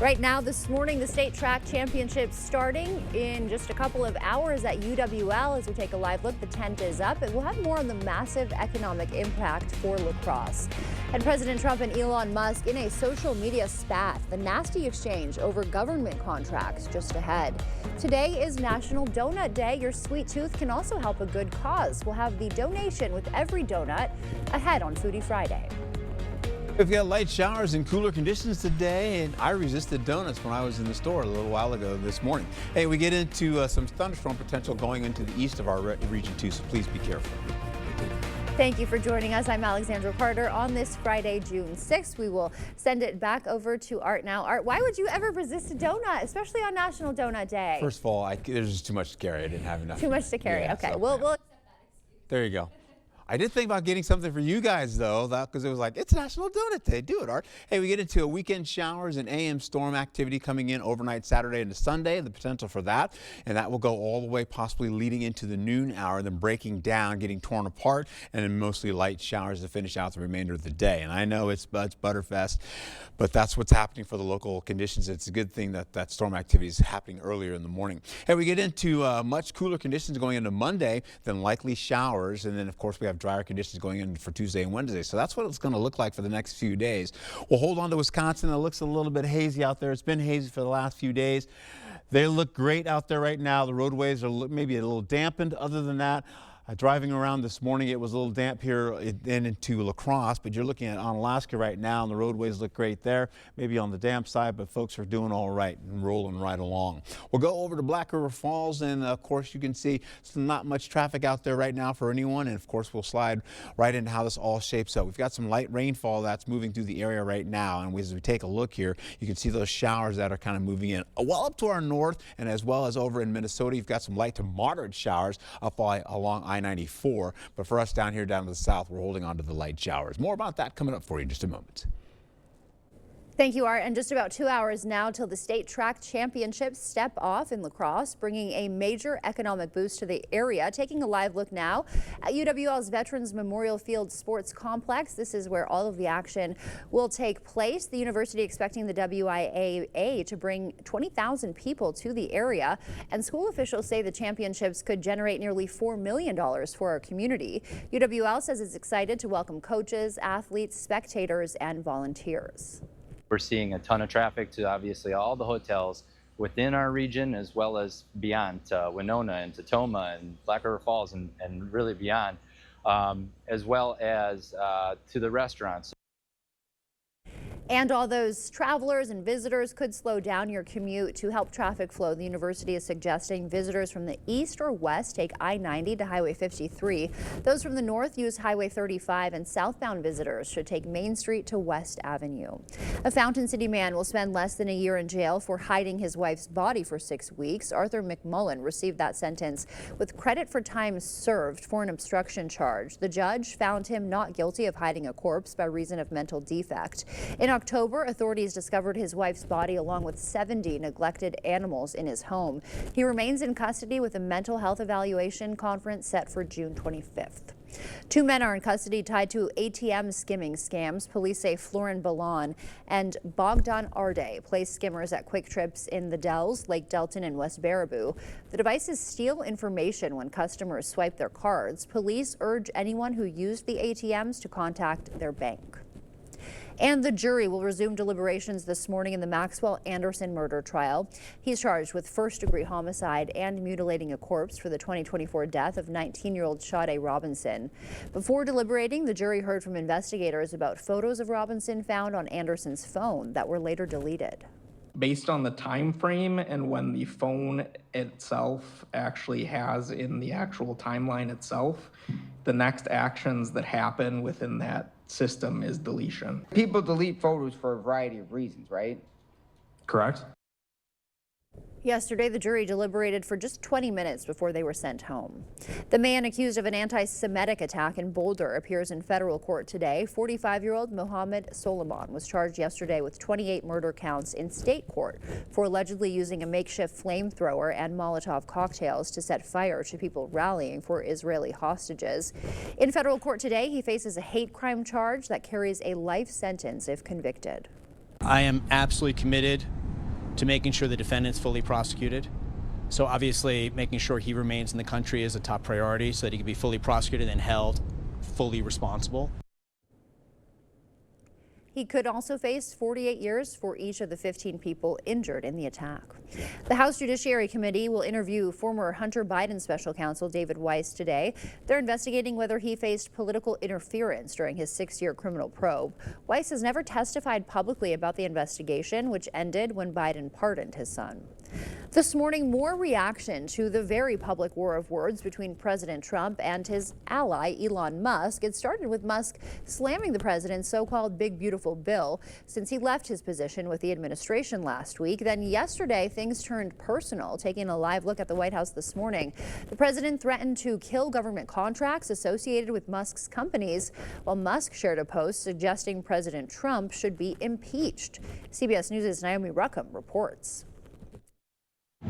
Right now, this morning, the state track championships starting in just a couple of hours at UWL. As we take a live look, the tent is up, and we'll have more on the massive economic impact for lacrosse. And President Trump and Elon Musk in a social media spat, the nasty exchange over government contracts just ahead. Today is National Donut Day. Your sweet tooth can also help a good cause. We'll have the donation with every donut ahead on Foodie Friday. We've got light showers and cooler conditions today, and I resisted donuts when I was in the store a little while ago this morning. Hey, we get into some thunderstorm potential going into the east of our region too, so please be careful. Thank you for joining us. I'm Alexandra Carter on this Friday, June 6th. We will send it back over to Art now. Art, why would you ever resist a donut, especially on National Donut Day? First of all, there's just too much to carry. I didn't have enough. Too much to carry. Yeah, okay, so, we'll accept that excuse. There you go. I did think about getting something for you guys, though, because it was like, it's National Donut Day. Do it, Art. Hey, we get into a weekend showers and AM storm activity coming in overnight Saturday into Sunday, the potential for that. And that will go all the way possibly leading into the noon hour, then breaking down, getting torn apart, and then mostly light showers to finish out the remainder of the day. And I know it's Butterfest, but that's what's happening for the local conditions. It's a good thing that that storm activity is happening earlier in the morning. Hey, we get into much cooler conditions going into Monday, then likely showers. And then, of course, we have drier conditions going in for Tuesday and Wednesday. So that's what it's going to look like for the next few days. We'll hold on to Wisconsin. It looks a little bit hazy out there. It's been hazy for the last few days. They look great out there right now. The roadways are maybe a little dampened. Other than that, driving around this morning, it was a little damp here and into La Crosse, but you're looking at Onalaska right now, and the roadways look great there. Maybe on the damp side, but folks are doing all right and rolling right along. We'll go over to Black River Falls, and of course, you can see not much traffic out there right now for anyone, and of course, we'll slide right into how this all shapes up. We've got some light rainfall that's moving through the area right now, and as we take a look here, you can see those showers that are kind of moving in. Well up to our north, and as well as over in Minnesota, you've got some light to moderate showers up along I-94, but for us down here down to the south, we're holding on to the light showers. More about that coming up for you in just a moment. Thank you, Art. And just about 2 hours now till the state track championships step off in La Crosse, bringing a major economic boost to the area. Taking a live look now at UWL's Veterans Memorial Field Sports Complex. This is where all of the action will take place. The university expecting the WIAA to bring 20,000 people to the area, and school officials say the championships could generate nearly $4 million for our community. UWL says it's excited to welcome coaches, athletes, spectators, and volunteers. We're seeing a ton of traffic to obviously all the hotels within our region, as well as beyond to Winona and Tacoma and Black River Falls and really beyond, as well as to the restaurants. And all those travelers and visitors could slow down your commute. To help traffic flow, the university is suggesting visitors from the east or west take I-90 to Highway 53. Those from the north use Highway 35, and southbound visitors should take Main Street to West Avenue. A Fountain City man will spend less than a year in jail for hiding his wife's body for 6 weeks. Arthur McMullen received that sentence with credit for time served for an obstruction charge. The judge found him not guilty of hiding a corpse by reason of mental defect. In October, authorities discovered his wife's body along with 70 neglected animals in his home. He remains in custody with a mental health evaluation conference set for June 25th. 2 men are in custody tied to ATM skimming scams. Police say Florin Balan and Bogdan Arde place skimmers at Quick Trips in the Dells, Lake Delton, and West Baraboo. The devices steal information when customers swipe their cards. Police urge anyone who used the ATMs to contact their bank. And the jury will resume deliberations this morning in the Maxwell Anderson murder trial. He's charged with first-degree homicide and mutilating a corpse for the 2024 death of 19-year-old Sade Robinson. Before deliberating, the jury heard from investigators about photos of Robinson found on Anderson's phone that were later deleted. Based on the time frame and when the phone itself actually has in the actual timeline itself, the next actions that happen within that system is deletion. People delete photos for a variety of reasons, right? Correct. Yesterday, the jury deliberated for just 20 minutes before they were sent home. The man accused of an anti-Semitic attack in Boulder appears in federal court today. 45-year-old Mohammed Solomon was charged yesterday with 28 murder counts in state court for allegedly using a makeshift flamethrower and Molotov cocktails to set fire to people rallying for Israeli hostages. In federal court today, he faces a hate crime charge that carries a life sentence if convicted. I am absolutely committed to making sure the defendant's fully prosecuted. So obviously making sure he remains in the country is a top priority so that he can be fully prosecuted and held fully responsible. He could also face 48 years for each of the 15 people injured in the attack. The House Judiciary Committee will interview former Hunter Biden special counsel David Weiss today. They're investigating whether he faced political interference during his 6-year criminal probe. Weiss has never testified publicly about the investigation, which ended when Biden pardoned his son. This morning, more reaction to the very public war of words between President Trump and his ally, Elon Musk. It started with Musk slamming the president's so-called big, beautiful bill since he left his position with the administration last week. Then yesterday, things turned personal. Taking a live look at the White House this morning, the president threatened to kill government contracts associated with Musk's companies, while Musk shared a post suggesting President Trump should be impeached. CBS News' Naomi Ruckham reports.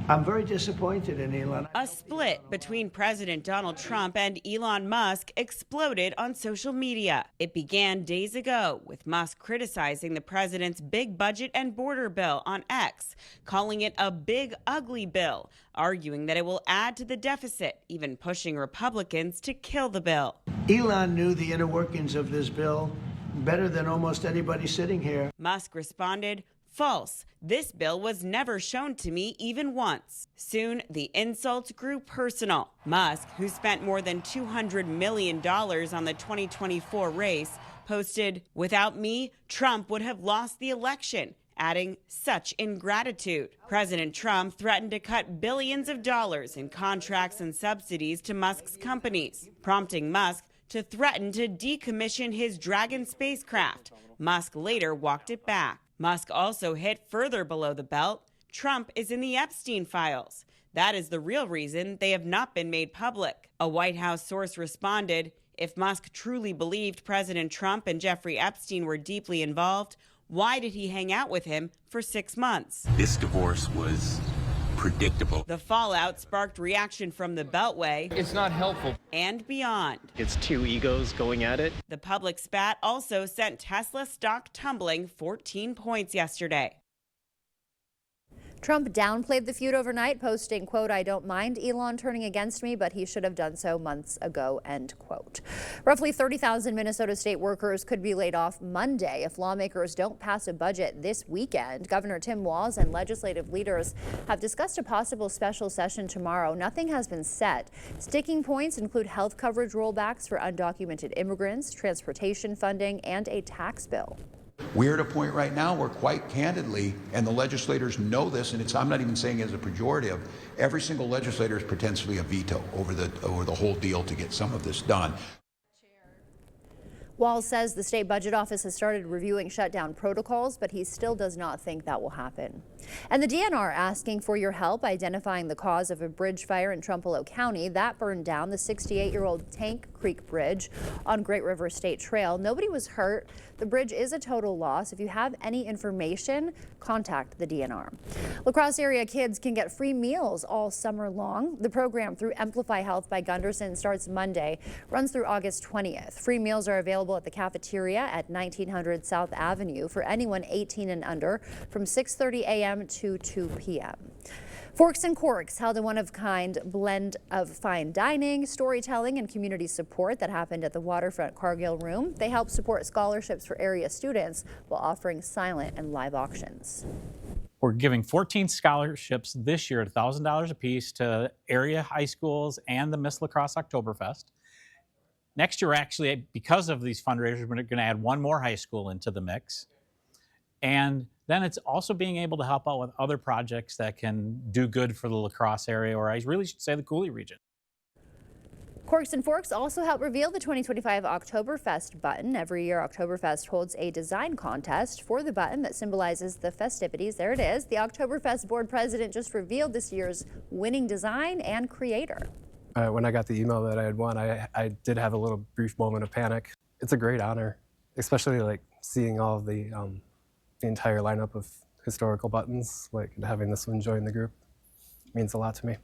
I'm very disappointed in Elon. A split between President Donald Trump and Elon Musk exploded on social media. It began days ago with Musk criticizing the president's big budget and border bill on X, calling it a big, ugly bill, arguing that it will add to the deficit, even pushing Republicans to kill the bill. Elon knew the inner workings of this bill better than almost anybody sitting here. Musk responded, "False. This bill was never shown to me even once." Soon, the insults grew personal. Musk, who spent more than $200 million on the 2024 race, posted, "Without me, Trump would have lost the election," adding, "Such ingratitude." President Trump threatened to cut billions of dollars in contracts and subsidies to Musk's companies, prompting Musk to threaten to decommission his Dragon spacecraft. Musk later walked it back. Musk also hit further below the belt. Trump is in the Epstein files. That is the real reason they have not been made public. A White House source responded, if Musk truly believed President Trump and Jeffrey Epstein were deeply involved, why did he hang out with him for 6 months? This divorce was predictable. The fallout sparked reaction from the Beltway. It's not helpful. And beyond. It's two egos going at it. The public spat also sent Tesla stock tumbling 14 points yesterday. Trump downplayed the feud overnight, posting, quote, "I don't mind Elon turning against me, but he should have done so months ago," end quote. Roughly 30,000 Minnesota state workers could be laid off Monday if lawmakers don't pass a budget this weekend. Governor Tim Walz and legislative leaders have discussed a possible special session tomorrow. Nothing has been set. Sticking points include health coverage rollbacks for undocumented immigrants, transportation funding, and a tax bill. We're at a point right now where, quite candidly, and the legislators know this, and I'm not even saying it as a pejorative, every single legislator is potentially a veto over the whole deal to get some of this done. Walz says the state budget office has started reviewing shutdown protocols, but he still does not think that will happen. And the DNR asking for your help identifying the cause of a bridge fire in Trumpereau County that burned down the 68-year-old Tank Creek Bridge on Great River State Trail. Nobody was hurt. The bridge is a total loss. If you have any information, contact the DNR. La Crosse area kids can get free meals all summer long. The program through Amplify Health by Gunderson starts Monday, runs through August 20th. Free meals are available at the cafeteria at 1900 South Avenue for anyone 18 and under from 6:30 a.m. to 2 p.m. Forks and Corks held a one-of-kind blend of fine dining, storytelling, and community support that happened at the Waterfront Cargill Room. They help support scholarships for area students while offering silent and live auctions. We're giving 14 scholarships this year at $1,000 apiece to area high schools and the Miss La Crosse Oktoberfest. Next year, actually, because of these fundraisers, we're going to add one more high school into the mix. And then it's also being able to help out with other projects that can do good for the La Crosse area, or I really should say the Cooley region. Corks and Forks also help reveal the 2025 Oktoberfest button. Every year, Oktoberfest holds a design contest for the button that symbolizes the festivities. There it is. The Oktoberfest board president just revealed this year's winning design and creator. When I got the email that I had won, I did have a little brief moment of panic. It's a great honor, especially like seeing all of the entire lineup of historical buttons, like having this one join the group means a lot to me.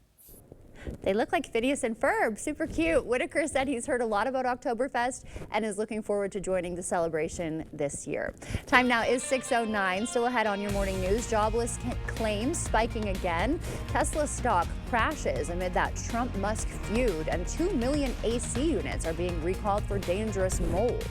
They look like Phineas and Ferb, super cute. Whitaker said he's heard a lot about Oktoberfest and is looking forward to joining the celebration this year. Time now is 6:09. Still ahead on your morning news. Jobless claims spiking again. Tesla stock crashes amid that Trump-Musk feud, and 2 million AC units are being recalled for dangerous mold.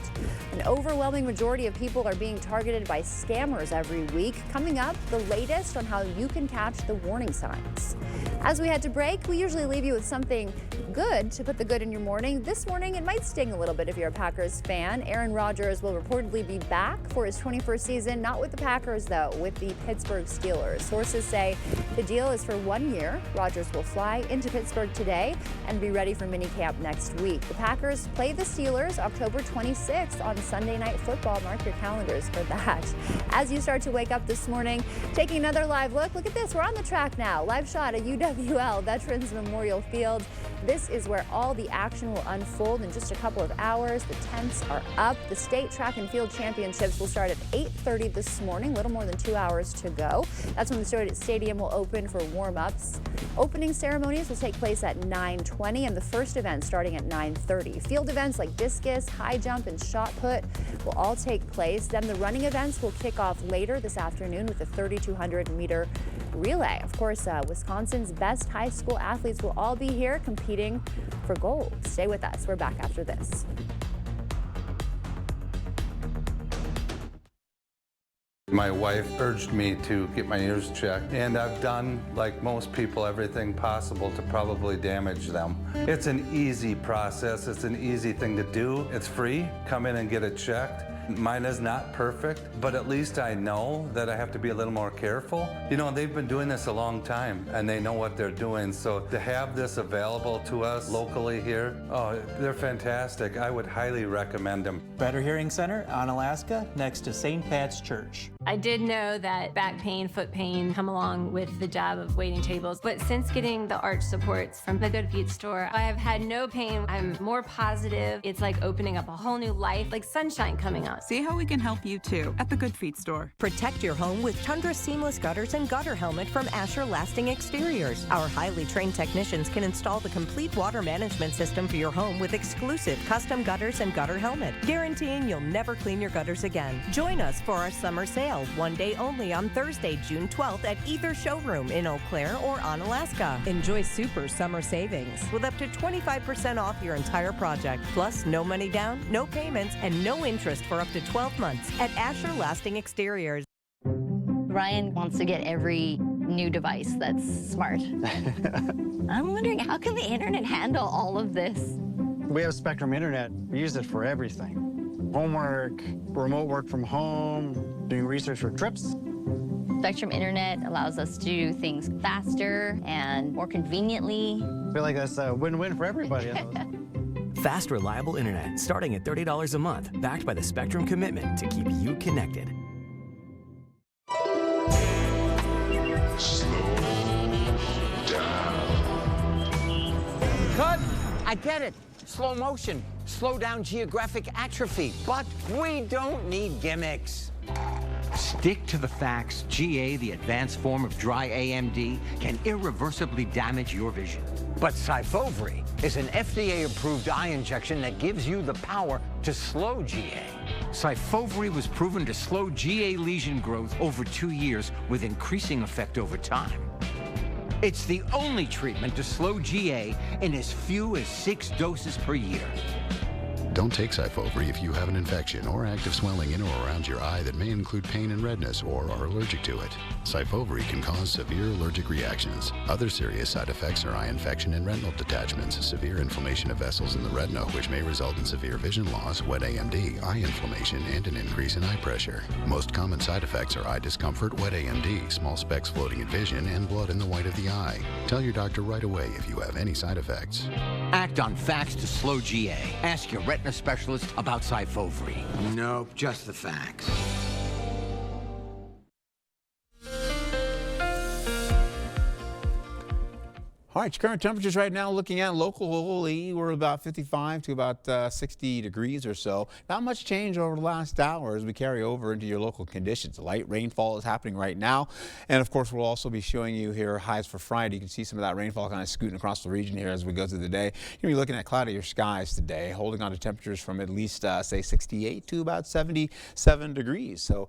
An overwhelming majority of people are being targeted by scammers every week. Coming up, the latest on how you can catch the warning signs. As we head to break, we usually leave you with something good to put the good in your morning. This morning, it might sting a little bit if you're a Packers fan. Aaron Rodgers will reportedly be back for his 21st season, not with the Packers, though, with the Pittsburgh Steelers. Sources say the deal is for 1 year. Rodgers will fly into Pittsburgh today and be ready for minicamp next week. The Packers play the Steelers October 26th on Sunday Night Football. Mark your calendars for that. As you start to wake up this morning, taking another live look at this. We're on the track now. Live shot at UWL Veterans Memorial Field. This is where all the action will unfold in just a couple of hours. The tents are up. The state track and field championships will start at 8:30 this morning, a little more than 2 hours to go. That's when the stadium will open for warm-ups. Opening ceremonies will take place at 9:20 and the first event starting at 9:30. Field events like discus, high jump, and shot put will all take place. Then the running events will kick off later this afternoon with the 3,200-meter relay. Of course, Wisconsin's best high school athletes will all be here competing for gold. Stay with us. We're back after this. My wife urged me to get my ears checked, and I've done, like most people, everything possible to probably damage them. It's an easy process. It's an easy thing to do. It's free. Come in and get it checked. Mine is not perfect, but at least I know that I have to be a little more careful. You know, they've been doing this a long time, and they know what they're doing. So to have this available to us locally here, oh, they're fantastic. I would highly recommend them. Better Hearing Center on Alaska, next to St. Pat's Church. I did know that back pain, foot pain come along with the job of waiting tables, but since getting the arch supports from the Good Feet store, I have had no pain. I'm more positive. It's like opening up a whole new life, like sunshine coming on. See how we can help you too at the Good Feet store. Protect your home with Tundra Seamless Gutters and Gutter Helmet from Asher Lasting Exteriors. Our highly trained technicians can install the complete water management system for your home with exclusive custom gutters and gutter helmet, guaranteeing you'll never clean your gutters again. Join us for our summer sale, one day only on Thursday, June 12th at either showroom in Eau Claire or on Alaska. Enjoy super summer savings with up to 25% off your entire project, plus no money down, no payments, and no interest for up to 12 months at Asher Lasting Exteriors. Ryan wants to get every new device that's smart. I'm wondering, how can the internet handle all of this? We have Spectrum Internet. We use it for everything. Homework, remote work from home, doing research for trips. Spectrum Internet allows us to do things faster and more conveniently. I feel like that's a win-win for everybody. Fast, reliable internet starting at $30 a month, backed by the Spectrum commitment to keep you connected. Slow down. Cut! I get it. Slow motion. Slow down geographic atrophy. But we don't need gimmicks. Stick to the facts. GA, the advanced form of dry AMD, can irreversibly damage your vision. But Syfovre is an FDA-approved eye injection that gives you the power to slow GA. Syfovre was proven to slow GA lesion growth over 2 years with increasing effect over time. It's the only treatment to slow GA in as few as 6 doses per year. Don't take Syfovre if you have an infection or active swelling in or around your eye that may include pain and redness or are allergic to it. Syfovre can cause severe allergic reactions. Other serious side effects are eye infection and retinal detachments, severe inflammation of vessels in the retina, which may result in severe vision loss, wet AMD, eye inflammation, and an increase in eye pressure. Most common side effects are eye discomfort, wet AMD, small specks floating in vision, and blood in the white of the eye. Tell your doctor right away if you have any side effects. Act on facts to slow GA. Ask your retina specialist about Syfovre. Nope, just the facts. All right, current temperatures right now looking at locally, we're about 55 to about 60 degrees or so. Not much change over the last hour as we carry over into your local conditions. Light rainfall is happening right now. And of course, we'll also be showing you here highs for Friday. You can see some of that rainfall kind of scooting across the region here as we go through the day. You're going to be looking at cloudier skies today, holding on to temperatures from at least, say, 68 to about 77 degrees. So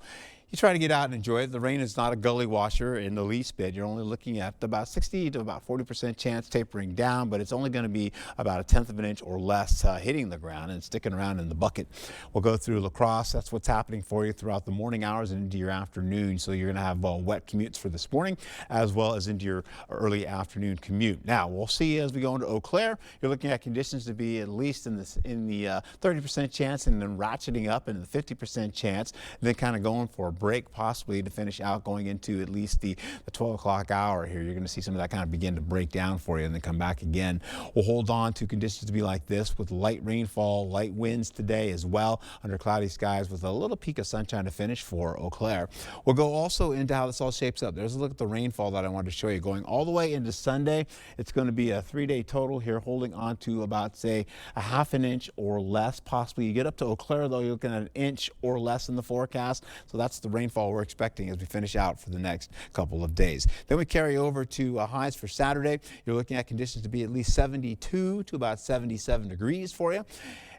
you try to get out and enjoy it. The rain is not a gully washer in the least bit. You're only looking at about 60 to about 40% chance tapering down, but it's only going to be about 1/10 of an inch or less hitting the ground and sticking around in the bucket. We'll go through La Crosse. That's what's happening for you throughout the morning hours and into your afternoon. So you're going to have wet commutes for this morning as well as into your early afternoon commute. Now we'll see as we go into Eau Claire. You're looking at conditions to be at least in the 30% chance and then ratcheting up into the 50% chance, and then kind of going for a break possibly to finish out going into at least the 12 o'clock hour here. You're going to see some of that kind of begin to break down for you and then come back again. We'll hold on to conditions to be like this with light rainfall, light winds today as well under cloudy skies with a little peak of sunshine to finish for Eau Claire. We'll go also into how this all shapes up. There's a look at the rainfall that I wanted to show you going all the way into Sunday. It's going to be a 3-day total here holding on to about say a 1/2 inch or less possibly. You get up to Eau Claire though, you're looking at 1 inch or less in the forecast. So that's the rainfall we're expecting as we finish out for the next couple of days. Then we carry over to highs for Saturday. You're looking at conditions to be at least 72 to about 77 degrees for you.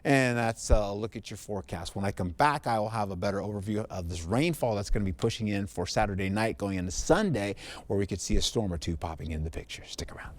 And that's a look at your forecast. When I come back, I will have a better overview of this rainfall that's going to be pushing in for Saturday night going into Sunday, where we could see a storm or two popping in the picture. Stick around.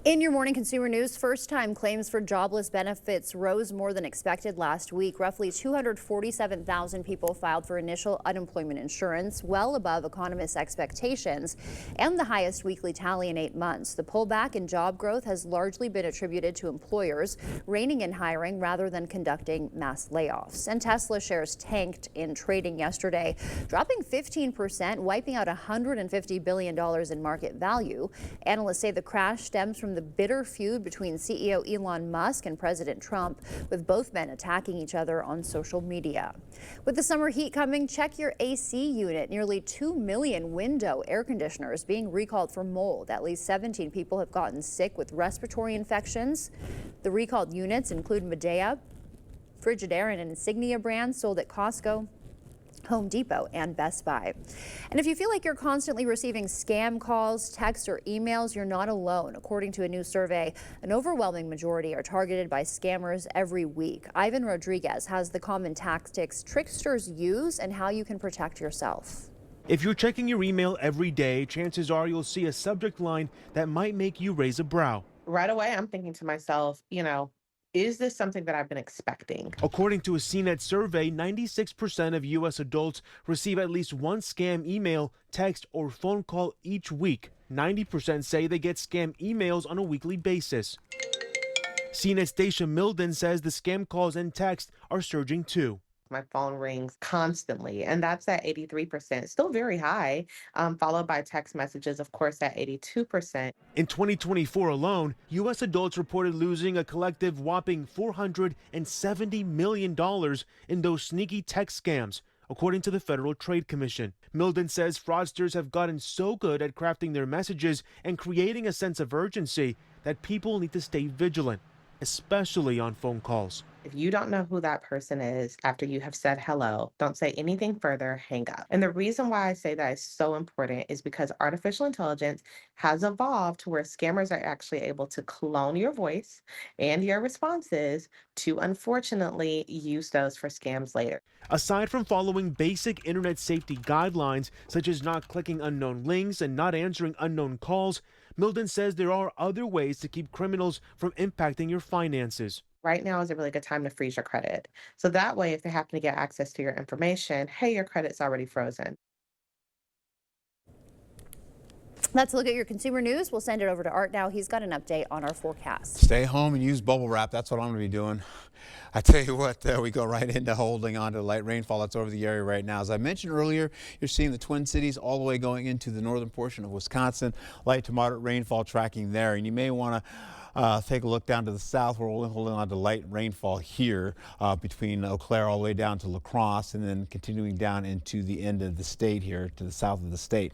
In your morning consumer news, first-time claims for jobless benefits rose more than expected last week. Roughly 247,000 people filed for initial unemployment insurance, well above economists' expectations, and the highest weekly tally in 8 months. The pullback in job growth has largely been attributed to employers reining in hiring rather than conducting mass layoffs. And Tesla shares tanked in trading yesterday, dropping 15%, wiping out $150 billion in market value. Analysts say the crash stems from the bitter feud between CEO Elon Musk and President Trump, with both men attacking each other on social media. With the summer heat coming, check your AC unit. Nearly 2 million window air conditioners being recalled for mold. At least 17 people have gotten sick with respiratory infections. The recalled units include Midea, Frigidaire, and Insignia brands sold at Costco, Home Depot, and Best Buy. And if you feel like you're constantly receiving scam calls, texts, or emails, you're not alone. According to a new survey, an overwhelming majority are targeted by scammers every week. Ivan Rodriguez has the common tactics tricksters use and how you can protect yourself. If you're checking your email every day, chances are you'll see a subject line that might make you raise a brow. Right away, I'm thinking to myself, is this something that I've been expecting? According to a CNET survey, 96% of U.S. adults receive at least one scam email, text, or phone call each week. 90% say they get scam emails on a weekly basis. CNET Stacia Milden says the scam calls and text are surging too. My phone rings constantly, and that's at 83%, still very high, followed by text messages, of course, at 82%. In 2024 alone, U.S. adults reported losing a collective whopping $470 million in those sneaky text scams, according to the Federal Trade Commission. Milden says fraudsters have gotten so good at crafting their messages and creating a sense of urgency that people need to stay vigilant, especially on phone calls. If you don't know who that person is after you have said hello, don't say anything further, hang up. And the reason why I say that is so important is because artificial intelligence has evolved to where scammers are actually able to clone your voice and your responses to unfortunately use those for scams later. Aside from following basic internet safety guidelines, such as not clicking unknown links and not answering unknown calls, Milden says there are other ways to keep criminals from impacting your finances. Right now is a really good time to freeze your credit. So that way, if they happen to get access to your information, hey, your credit's already frozen. Let's look at your consumer news. We'll send it over to Art now. He's got an update on our forecast. Stay home and use bubble wrap. That's what I'm going to be doing. I tell you what, we go right into holding on to light rainfall that's over the area right now. As I mentioned earlier, you're seeing the Twin Cities all the way going into the northern portion of Wisconsin. Light to moderate rainfall tracking there. And you may want to Take a look down to the south. We're only holding on to light rainfall here between Eau Claire all the way down to La Crosse, and then continuing down into the end of the state here to the south of the state.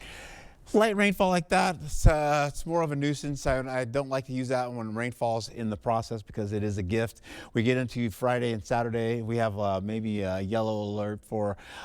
Light rainfall like that, it's more of a nuisance. I don't like to use that when rain falls in the process because it is a gift. We get into Friday and Saturday, we have maybe a yellow alert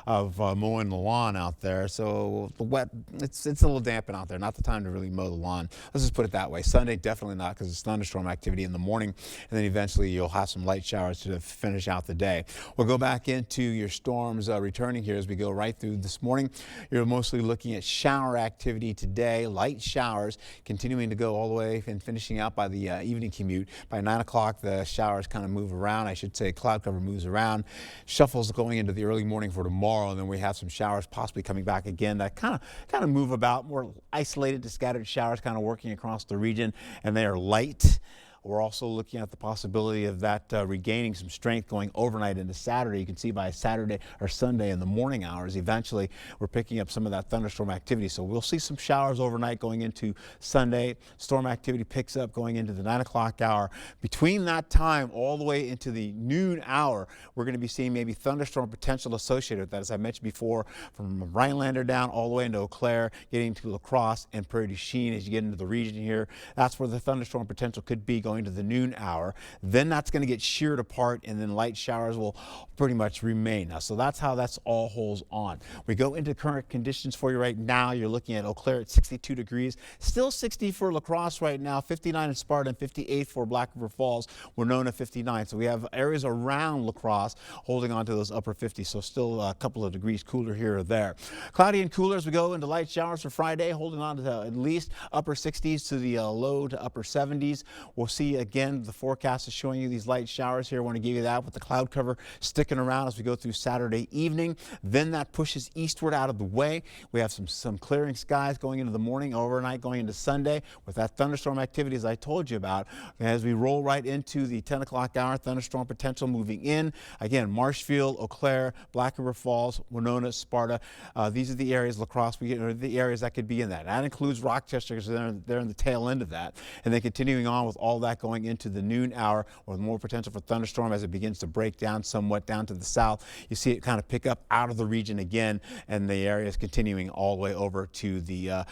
of mowing the lawn out there. So the wet, it's a little damp out there. Not the time to really mow the lawn. Let's just put it that way. Sunday, definitely not, because it's thunderstorm activity in the morning, and then eventually you'll have some light showers to finish out the day. We'll go back into your storms returning here as we go right through this morning. You're mostly looking at shower activity today, light showers continuing to go all the way and finishing out by the evening commute. By 9 o'clock, the showers kind of move around. I should say cloud cover moves around, shuffles going into the early morning for tomorrow, and then we have some showers possibly coming back again that kind of move about, more isolated to scattered showers kind of working across the region, and they are light. We're also looking at the possibility of that regaining some strength going overnight into Saturday. You can see by Saturday or Sunday in the morning hours, eventually we're picking up some of that thunderstorm activity. So we'll see some showers overnight going into Sunday. Storm activity picks up going into the 9 o'clock hour. Between that time all the way into the noon hour, we're going to be seeing maybe thunderstorm potential associated with that. As I mentioned before, from Rhinelander down all the way into Eau Claire, getting to La Crosse and Prairie du Chien as you get into the region here. That's where the thunderstorm potential could be going to the noon hour. Then that's going to get sheared apart, and then light showers will pretty much remain. Now, so that's how that's all holds on. We go into current conditions for you right now. You're looking at Eau Claire at 62 degrees, still 60 for La Crosse right now, 59 in Sparta, and 58 for Black River Falls. Winona 59. So we have areas around La Crosse holding on to those upper 50s, so still a couple of degrees cooler here or there. Cloudy and cooler as we go into light showers for Friday, holding on to at least upper 60s to the low to upper 70s. We'll see again, the forecast is showing you these light showers here. I want to give you that with the cloud cover sticking around as we go through Saturday evening. Then that pushes eastward out of the way. We have some clearing skies going into the morning, overnight going into Sunday with that thunderstorm activity as I told you about. As we roll right into the 10 o'clock hour, thunderstorm potential moving in. Again, Marshfield, Eau Claire, Black River Falls, Winona, Sparta. These are the areas, La Crosse, the areas that could be in that. That includes Rochester because they're in the tail end of that. And then continuing on with all that going into the noon hour with more potential for thunderstorm as it begins to break down somewhat down to the south. You see it kind of pick up out of the region again, and the area is continuing all the way over to the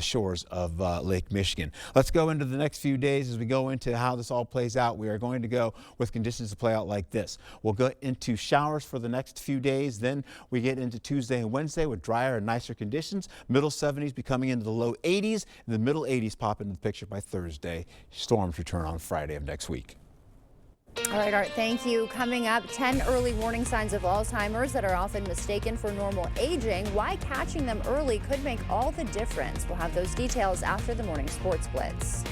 shores of Lake Michigan. Let's go into the next few days as we go into how this all plays out. We are going to go with conditions to play out like this. We'll go into showers for the next few days. Then we get into Tuesday and Wednesday with drier and nicer conditions. Middle 70s becoming into the low 80s, and the middle 80s pop into the picture by Thursday. Storms return on Friday of next week. All right, Art, thank you. Coming up, 10 early warning signs of Alzheimer's that are often mistaken for normal aging. Why catching them early could make all the difference. We'll have those details after the morning sports blitz.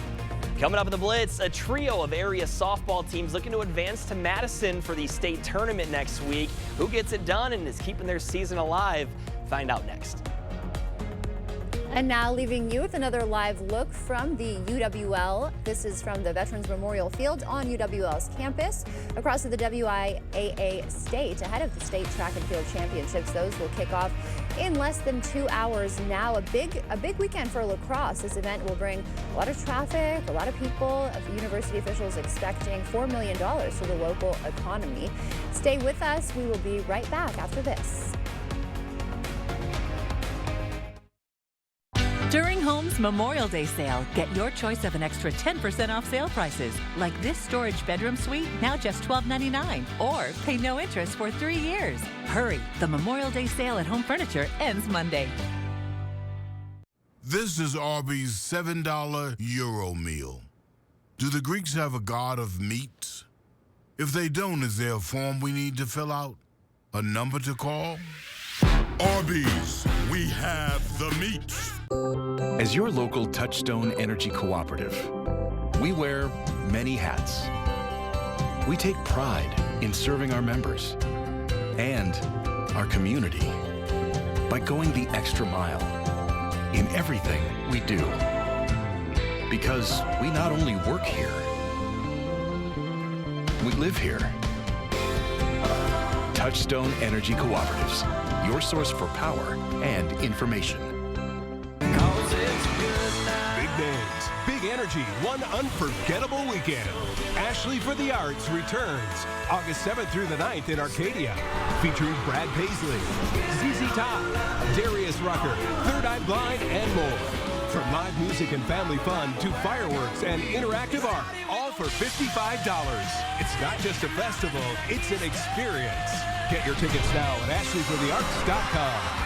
Coming up in the Blitz, a trio of area softball teams looking to advance to Madison for the state tournament next week. Who gets it done and is keeping their season alive? Find out next. And now leaving you with another live look from the UWL. This is from the Veterans Memorial Field on UWL's campus across to the WIAA State ahead of the state track and field championships. Those will kick off in less than 2 hours now. A big weekend for La Crosse. This event will bring a lot of traffic, a lot of people. University officials expecting $4 million for the local economy. Stay with us. We will be right back after this. During Home's Memorial Day sale, get your choice of an extra 10% off sale prices, like this storage bedroom suite, now just $12.99, or pay no interest for 3 years. Hurry, the Memorial Day sale at Home Furniture ends Monday. This is Arby's $7 Euro meal. Do the Greeks have a god of meat? If they don't, is there a form we need to fill out? A number to call? Arby's, we have the meat. As your local Touchstone Energy Cooperative, we wear many hats. We take pride in serving our members and our community by going the extra mile in everything we do. Because we not only work here, we live here. Touchstone Energy Cooperatives, your source for power and information. Big days, big energy one unforgettable weekend. Ashley for the Arts returns August 7th through the 9th in Arcadia, featuring Brad Paisley, ZZ Top, Darius Rucker, Third Eye Blind, and more. From live music and family fun to fireworks and interactive art, all for $55. It's not just a festival, it's an experience. Get your tickets now at ashleyforthearts.com.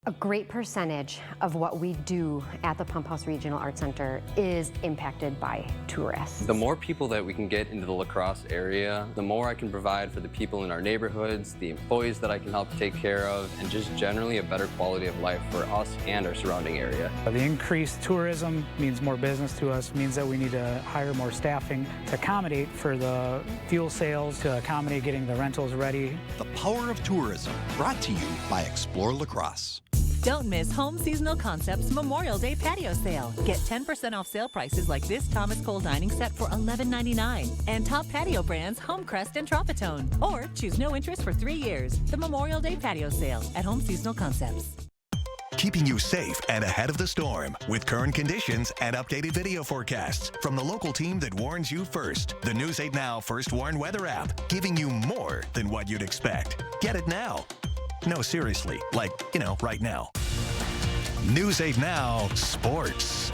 A great percentage of what we do at the Pump House Regional Arts Center is impacted by tourists. The more people that we can get into the La Crosse area, the more I can provide for the people in our neighborhoods, the employees that I can help take care of, and just generally a better quality of life for us and our surrounding area. The increased tourism means more business to us, means that we need to hire more staffing to accommodate for the fuel sales, to accommodate getting the rentals ready. The Power of Tourism, brought to you by Explore La Crosse. Don't miss Home Seasonal Concepts Memorial Day Patio Sale. Get 10% off sale prices like this Thomas Cole dining set for $11.99 and top patio brands Homecrest and Tropitone. Or choose no interest for 3 years. The Memorial Day Patio Sale at Home Seasonal Concepts. Keeping you safe and ahead of the storm with current conditions and updated video forecasts from the local team that warns you first. The News 8 Now First Warn Weather app, giving you more than what you'd expect. Get it now. No, seriously, like, right now. News 8 Now Sports.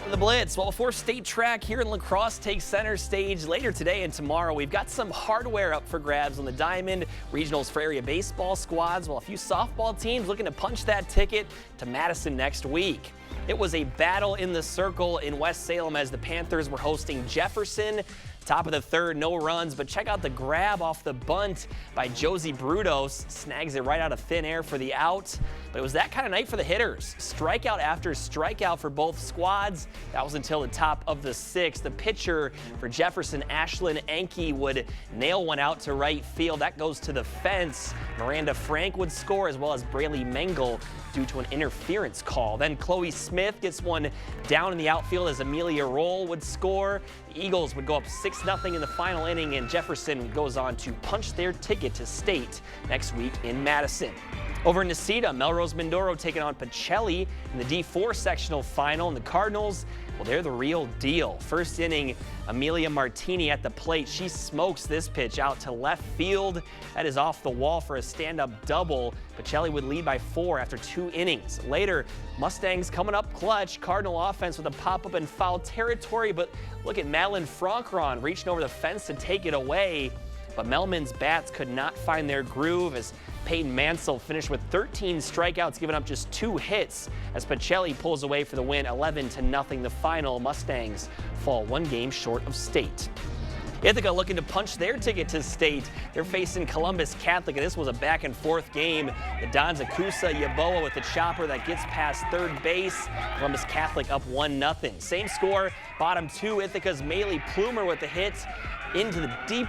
The Blitz. Well, before state track here in La Crosse takes center stage later today and tomorrow, we've got some hardware up for grabs on the Diamond. Regionals for area baseball squads, while a few softball teams looking to punch that ticket to Madison next week. It was a battle in the circle in West Salem as the Panthers were hosting Jefferson. Top of the third, no runs, but check out the grab off the bunt by Josie Brudos. Snags it right out of thin air for the out. But it was that kind of night for the hitters. Strikeout after strikeout for both squads. That was until the top of the sixth. The pitcher for Jefferson, Ashlyn Enke, would nail one out to right field. That goes to the fence. Miranda Frank would score, as well as Braylee Mengel, due to an interference call. Then Chloe Smith gets one down in the outfield as Amelia Roll would score. The Eagles would go up 6-0 in the final inning, and Jefferson goes on to punch their ticket to state next week in Madison. Over in Necedah, Melrose Mindoro taking on Pacelli in the D4 sectional final, and the Cardinals, well, they're the real deal. First inning, Amelia Martini at the plate. She smokes this pitch out to left field. That is off the wall for a stand-up double. Pacelli would lead by 4 after 2 innings. Later, Mustangs coming up clutch. Cardinal offense with a pop-up in foul territory, but look at Madeline Franckron reaching over the fence to take it away. But Melman's bats could not find their groove as Peyton Mansell finished with 13 strikeouts, giving up just 2 hits as Pacelli pulls away for the win, 11-0 the final. Mustangs fall 1 game short of state. Ithaca looking to punch their ticket to state. They're facing Columbus Catholic, and this was a back-and-forth game. The Dons Akusa Yaboa with the chopper that gets past third base. Columbus Catholic up 1-0. Same score, bottom 2, Ithaca's Maylee Plumer with the hit into the deep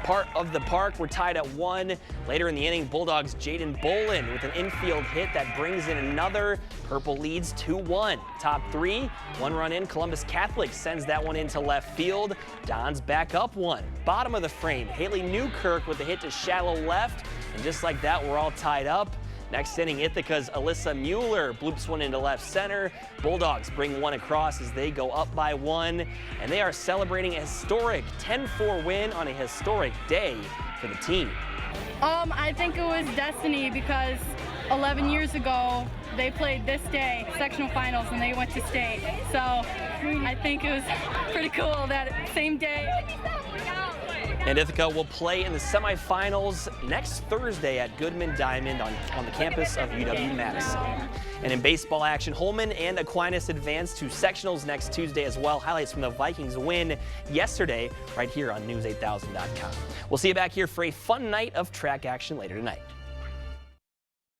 part of the park. We're tied at 1. Later in the inning, Bulldogs' Jaden Bolin with an infield hit that brings in another. Purple leads 2-1. Top 3, 1 run in. Columbus Catholic sends that one into left field. Dons back up 1. Bottom of the frame, Haley Newkirk with the hit to shallow left. And just like that, we're all tied up. Next inning, Ithaca's Alyssa Mueller bloops one into left center. Bulldogs bring one across as they go up by 1, and they are celebrating a historic 10-4 win on a historic day for the team. I think it was destiny because 11 years ago they played this day, sectional finals, and they went to state. So I think it was pretty cool that same day. And Ithaca will play in the semifinals next Thursday at Goodman Diamond on the campus of UW-Madison. And in baseball action, Holman and Aquinas advance to sectionals next Tuesday as well. Highlights from the Vikings win yesterday right here on News8000.com. We'll see you back here for a fun night of track action later tonight.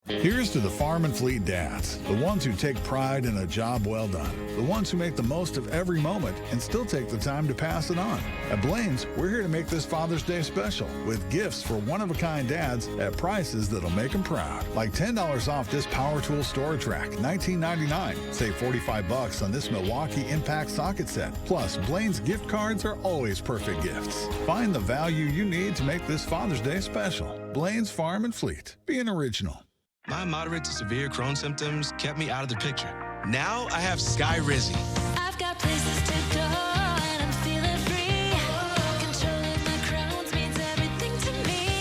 Here's to the Farm and Fleet dads, the ones who take pride in a job well done, the ones who make the most of every moment and still take the time to pass it on. At Blaine's, we're here to make this Father's Day special with gifts for one-of-a-kind dads at prices that'll make them proud. Like $10 off this power tool storage rack, $19.99. Save $45 on this Milwaukee Impact socket set. Plus, Blaine's gift cards are always perfect gifts. Find the value you need to make this Father's Day special. Blaine's Farm and Fleet. Be an original. My moderate to severe Crohn's symptoms kept me out of the picture. Now I have Skyrizi. I've got places to go and I'm feeling free. Controlling my Crohn's means everything to me.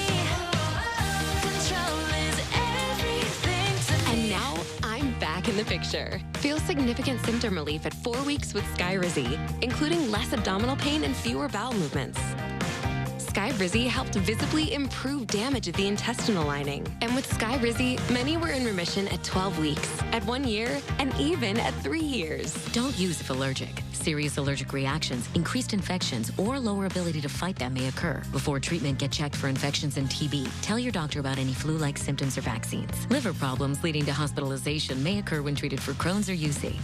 Control is everything to me. And now I'm back in the picture. Feel significant symptom relief at 4 weeks with Skyrizi, including less abdominal pain and fewer bowel movements. Skyrizi helped visibly improve damage of the intestinal lining. And with Skyrizi, many were in remission at 12 weeks, at 1 year, and even at 3 years. Don't use if allergic. Serious allergic reactions, increased infections, or lower ability to fight them may occur. Before treatment, get checked for infections and TB. Tell your doctor about any flu-like symptoms or vaccines. Liver problems leading to hospitalization may occur when treated for Crohn's or UC.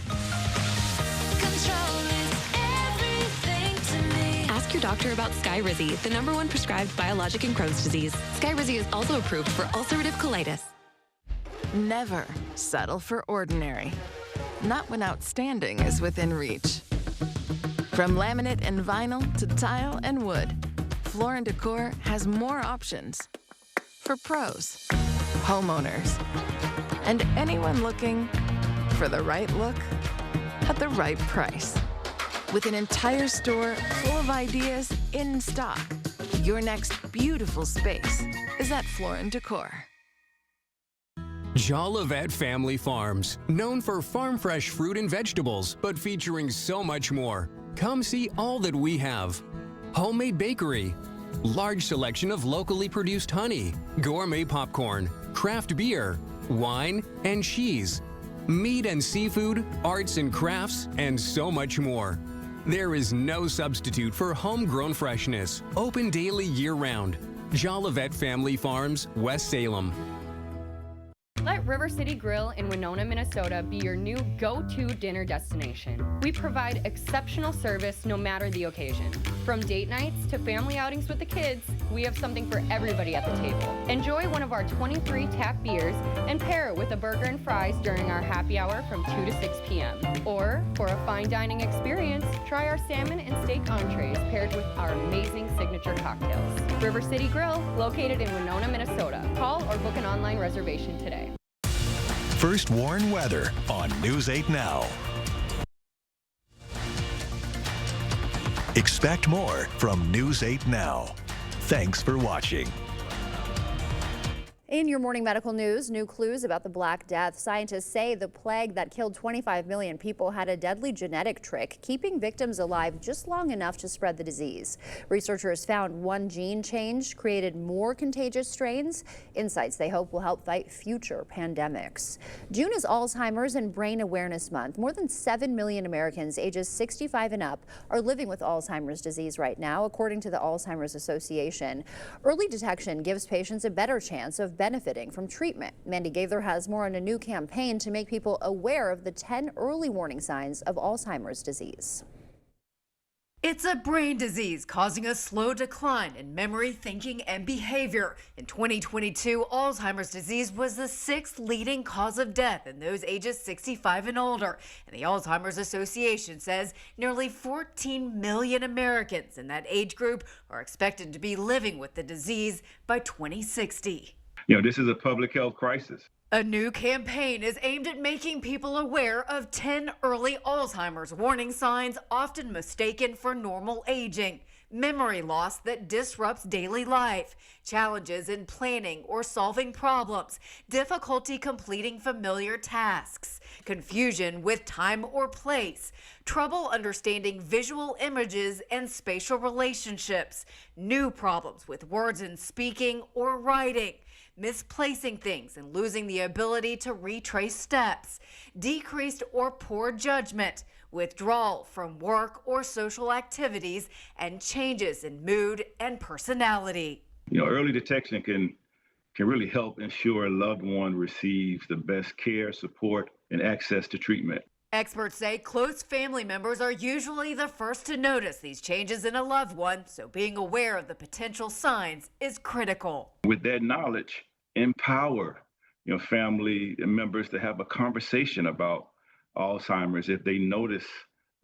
Ask your doctor about Skyrizi, the #1 prescribed biologic in Crohn's disease. Skyrizi is also approved for ulcerative colitis. Never settle for ordinary. Not when outstanding is within reach. From laminate and vinyl to tile and wood, Floor & Decor has more options for pros, homeowners, and anyone looking for the right look at the right price. With an entire store full of ideas in stock, your next beautiful space is at Floor & Decor. Jolivet Family Farms, known for farm fresh fruit and vegetables, but featuring so much more. Come see all that we have. Homemade bakery, large selection of locally produced honey, gourmet popcorn, craft beer, wine, and cheese, meat and seafood, arts and crafts, and so much more. There is no substitute for homegrown freshness. Open daily year-round. Jolivet Family Farms, West Salem. Let River City Grill in Winona, Minnesota be your new go-to dinner destination. We provide exceptional service no matter the occasion. From date nights to family outings with the kids, we have something for everybody at the table. Enjoy one of our 23 tap beers and pair it with a burger and fries during our happy hour from 2 to 6 p.m. Or, for a fine dining experience, try our salmon and steak entrees paired with our amazing signature cocktails. River City Grill, located in Winona, Minnesota. Call or book an online reservation today. First Warn Weather on News 8 Now. Expect more from News 8 Now. Thanks for watching. In your morning medical news, new clues about the Black Death. Scientists say the plague that killed 25 million people had a deadly genetic trick, keeping victims alive just long enough to spread the disease. Researchers found one gene change created more contagious strains, insights they hope will help fight future pandemics. June is Alzheimer's and Brain Awareness Month. More than 7 million Americans ages 65 and up are living with Alzheimer's disease right now, according to the Alzheimer's Association. Early detection gives patients a better chance of benefiting from treatment. Mandy Gaither has more on a new campaign to make people aware of the 10 early warning signs of Alzheimer's disease. It's a brain disease causing a slow decline in memory, thinking, and behavior. In 2022, Alzheimer's disease was the 6th leading cause of death in those ages 65 and older. And the Alzheimer's Association says nearly 14 million Americans in that age group are expected to be living with the disease by 2060. This is a public health crisis. A new campaign is aimed at making people aware of 10 early Alzheimer's warning signs often mistaken for normal aging. Memory loss that disrupts daily life, challenges in planning or solving problems, difficulty completing familiar tasks, confusion with time or place, trouble understanding visual images and spatial relationships, new problems with words and speaking or writing, misplacing things and losing the ability to retrace steps, decreased or poor judgment, withdrawal from work or social activities, and changes in mood and personality. Early detection can really help ensure a loved one receives the best care, support, and access to treatment. Experts say close family members are usually the first to notice these changes in a loved one, so being aware of the potential signs is critical. With that knowledge, empower family members to have a conversation about Alzheimer's if they notice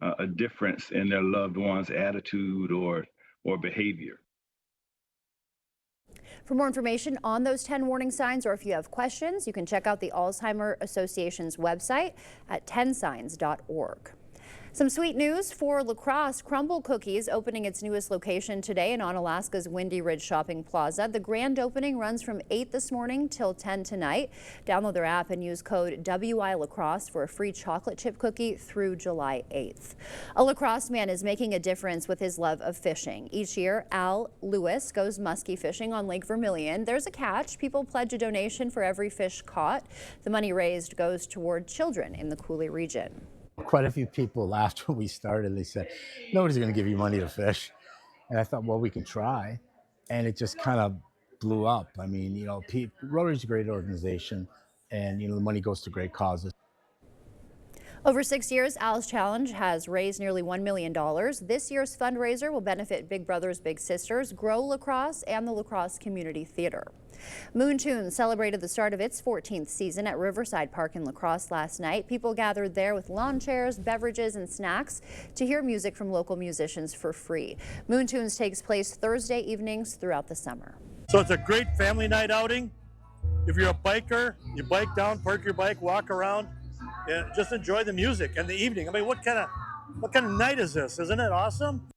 a difference in their loved one's attitude or behavior. For more information on those 10 warning signs, or if you have questions, you can check out the Alzheimer Association's website at 10signs.org. Some sweet news for La Crosse. Crumble Cookies opening its newest location today in Onalaska's Windy Ridge Shopping Plaza. The grand opening runs from 8 this morning till 10 tonight. Download their app and use code WILacrosse for a free chocolate chip cookie through July 8th. A La Crosse man is making a difference with his love of fishing. Each year, Al Lewis goes muskie fishing on Lake Vermilion. There's a catch. People pledge a donation for every fish caught. The money raised goes toward children in the Coulee region. Quite a few people laughed when we started. They said, nobody's going to give you money to fish. And I thought, well, we can try. And it just kind of blew up. I mean, you know, Rotary's a great organization, and, you know, the money goes to great causes. Over 6 years, Al's Challenge has raised nearly $1 million. This year's fundraiser will benefit Big Brothers Big Sisters, Grow La Crosse, and the La Crosse Community Theater. Moon Tunes celebrated the start of its 14th season at Riverside Park in La Crosse last night. People gathered there with lawn chairs, beverages, and snacks to hear music from local musicians for free. Moon Tunes takes place Thursday evenings throughout the summer. So it's a great family night outing. If you're a biker, you bike down, park your bike, walk around, and just enjoy the music and the evening. I mean, what kind of night is this? Isn't it awesome?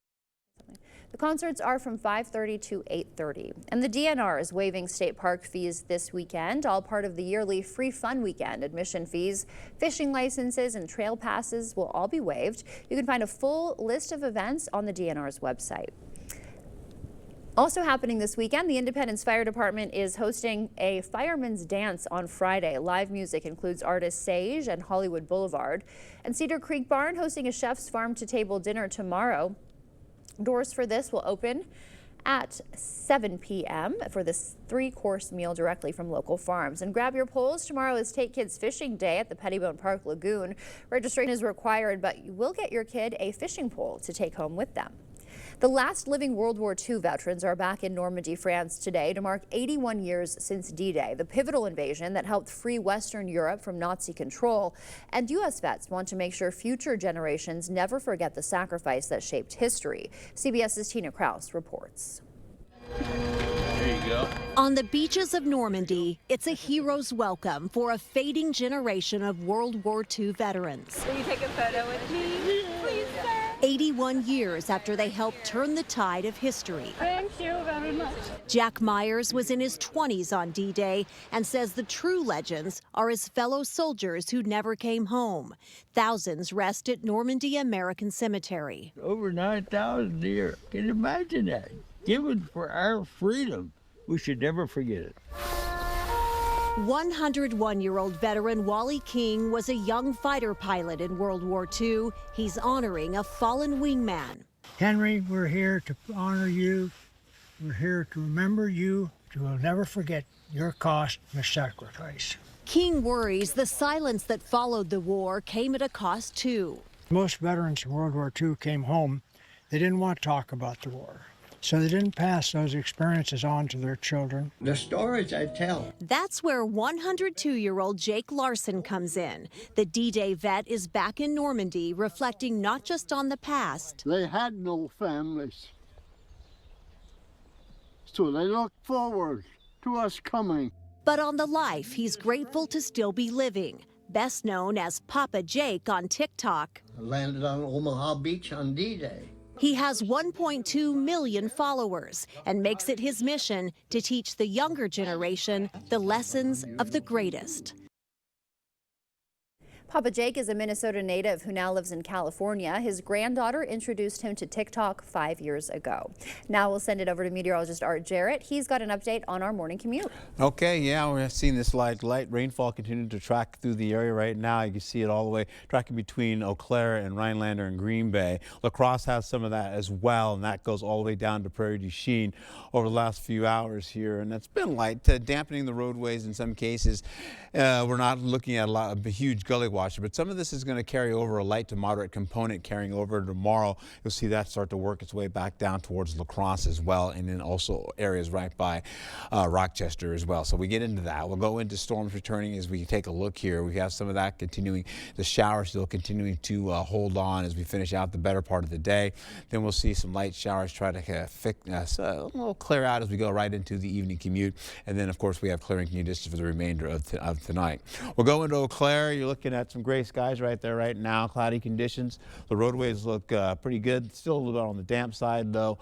The concerts are from 5:30 to 8:30. And the DNR is waiving state park fees this weekend, all part of the yearly Free Fun Weekend. Admission fees, fishing licenses, and trail passes will all be waived. You can find a full list of events on the DNR's website. Also happening this weekend, the Independence Fire Department is hosting a Fireman's Dance on Friday. Live music includes artists Sage and Hollywood Boulevard. And Cedar Creek Barn hosting a chef's farm-to-table dinner tomorrow. Doors for this will open at 7 p.m. for this 3-course meal directly from local farms. And grab your poles. Tomorrow is Take Kids Fishing Day at the Pettibone Park Lagoon. Registration is required, but you will get your kid a fishing pole to take home with them. The last living World War II veterans are back in Normandy, France today to mark 81 years since D-Day, the pivotal invasion that helped free Western Europe from Nazi control. And U.S. vets want to make sure future generations never forget the sacrifice that shaped history. CBS's Tina Kraus reports. There you go. On the beaches of Normandy, it's a hero's welcome for a fading generation of World War II veterans. Will you take a photo with me, please, sir? 81 years after they helped turn the tide of history. Thank you very much. Jack Myers was in his 20s on D-Day and says the true legends are his fellow soldiers who never came home. Thousands rest at Normandy American Cemetery. Over 9,000 a year. Can you imagine that? Given for our freedom. We should never forget it. 101-year-old veteran Wally King was a young fighter pilot in World War II. He's honoring a fallen wingman. Henry, we're here to honor you. We're here to remember you. We will never forget your cost and sacrifice. King worries the silence that followed the war came at a cost too. Most veterans in World War II came home. They didn't want to talk about the war. So they didn't pass those experiences on to their children. The stories I tell. That's where 102-year-old Jake Larson comes in. The D-Day vet is back in Normandy, reflecting not just on the past. They had no families. So they look forward to us coming. But on the life he's grateful to still be living. Best known as Papa Jake on TikTok. I landed on Omaha Beach on D-Day. He has 1.2 million followers and makes it his mission to teach the younger generation the lessons of the greatest. Papa Jake is a Minnesota native who now lives in California. His granddaughter introduced him to TikTok 5 years ago. Now we'll send it over to meteorologist Art Jarrett. He's got an update on our morning commute. Okay, yeah, we're seeing this light rainfall continuing to track through the area right now. You can see it all the way tracking between Eau Claire and Rhinelander and Green Bay. La Crosse has some of that as well, and that goes all the way down to Prairie du Chien over the last few hours here. And it's been light, dampening the roadways in some cases. We're not looking at a huge gully water washer, but some of this is going to carry over a light to moderate component carrying over tomorrow. You'll see that start to work its way back down towards La Crosse as well, and then also areas right by Rochester as well. So we get into that. We'll go into storms returning as we take a look here. We have some of that continuing, the showers still continuing to hold on as we finish out the better part of the day. Then we'll see some light showers try to a little clear out as we go right into the evening commute. And then, of course, we have clearing conditions for the remainder of tonight. We'll go into Eau Claire. You're looking at some gray skies right there right now, cloudy conditions. The roadways look pretty good. Still a little bit on the damp side, though.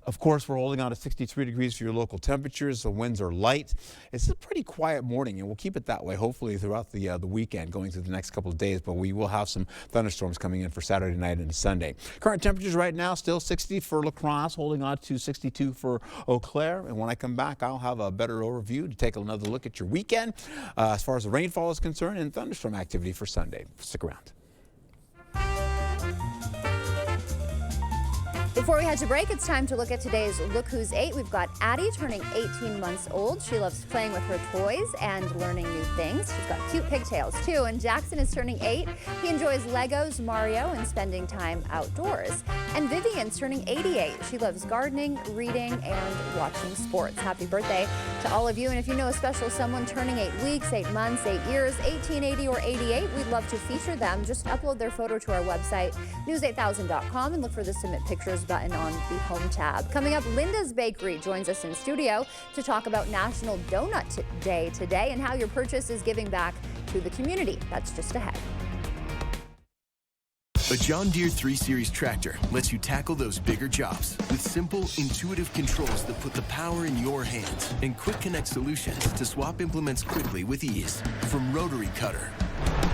Of course, we're holding on to 63 degrees for your local temperatures. The winds are light. It's a pretty quiet morning, and we'll keep it that way, hopefully, throughout the weekend, going through the next couple of days. But we will have some thunderstorms coming in for Saturday night and Sunday. Current temperatures right now, still 60 for La Crosse, holding on to 62 for Eau Claire. And when I come back, I'll have a better overview to take another look at your weekend as far as the rainfall is concerned and thunderstorm activity for Sunday. Stick around. Before we head to break, it's time to look at today's Look Who's 8. We've got Addie turning 18 months old. She loves playing with her toys and learning new things. She's got cute pigtails too. And Jackson is turning 8. He enjoys Legos, Mario, and spending time outdoors. And Vivian's turning 88. She loves gardening, reading, and watching sports. Happy birthday to all of you. And if you know a special someone turning 8 weeks, 8 months, 8 years, 18, 80, or 88, we'd love to feature them. Just upload their photo to our website, news8000.com, and look for the Submit Pictures button on the Home tab. Coming up, Linda's Bakery joins us in studio to talk about National Donut Day today and how your purchase is giving back to the community. That's just ahead. A John Deere 3 Series tractor lets you tackle those bigger jobs with simple, intuitive controls that put the power in your hands and quick connect solutions to swap implements quickly with ease. From rotary cutter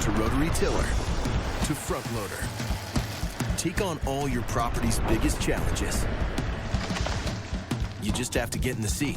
to rotary tiller to front loader. Take on all your property's biggest challenges. You just have to get in the seat.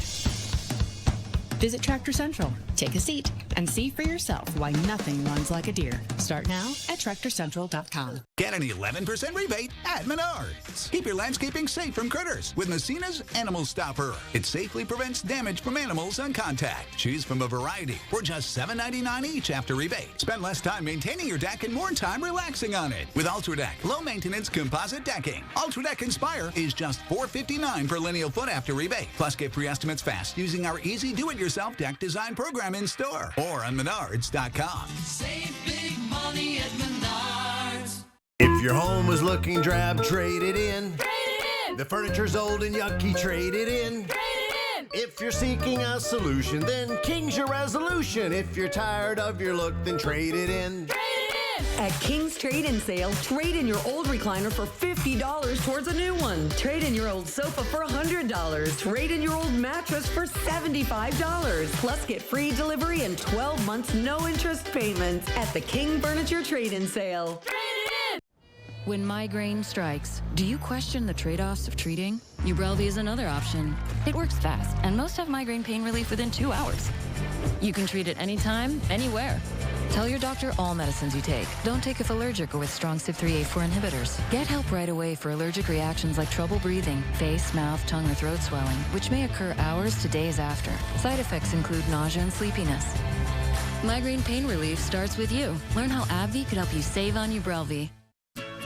Visit Tractor Central, take a seat, and see for yourself why nothing runs like a Deere. Start now at TractorCentral.com. Get an 11% rebate at Menards. Keep your landscaping safe from critters with Messina's Animal Stopper. It safely prevents damage from animals on contact. Choose from a variety for just $7.99 each after rebate. Spend less time maintaining your deck and more time relaxing on it with UltraDeck low-maintenance composite decking. UltraDeck Inspire is just $4.59 per lineal foot after rebate. Plus, get free estimates fast using our easy do-it-yourself deck design program in store or on Menards.com. Save big money at Menards. If your home is looking drab, trade it in. Trade it in. The furniture's old and yucky, trade it in. Trade it in. If you're seeking a solution, then King's your resolution. If you're tired of your look, then trade it in. Trade it in. At King's Trade-In Sale, trade in your old recliner for $50 towards a new one. Trade in your old sofa for $100. Trade in your old mattress for $75. Plus, get free delivery and 12 months no-interest payments at the King Furniture Trade-In Sale. Trade it in! When migraine strikes, do you question the trade-offs of treating? Ubrelvy is another option. It works fast, and most have migraine pain relief within 2 hours. You can treat it anytime, anywhere. Tell your doctor all medicines you take. Don't take if allergic or with strong CYP3A4 inhibitors. Get help right away for allergic reactions like trouble breathing, face, mouth, tongue, or throat swelling, which may occur hours to days after. Side effects include nausea and sleepiness. Migraine pain relief starts with you. Learn how AbbVie could help you save on Ubrelvy.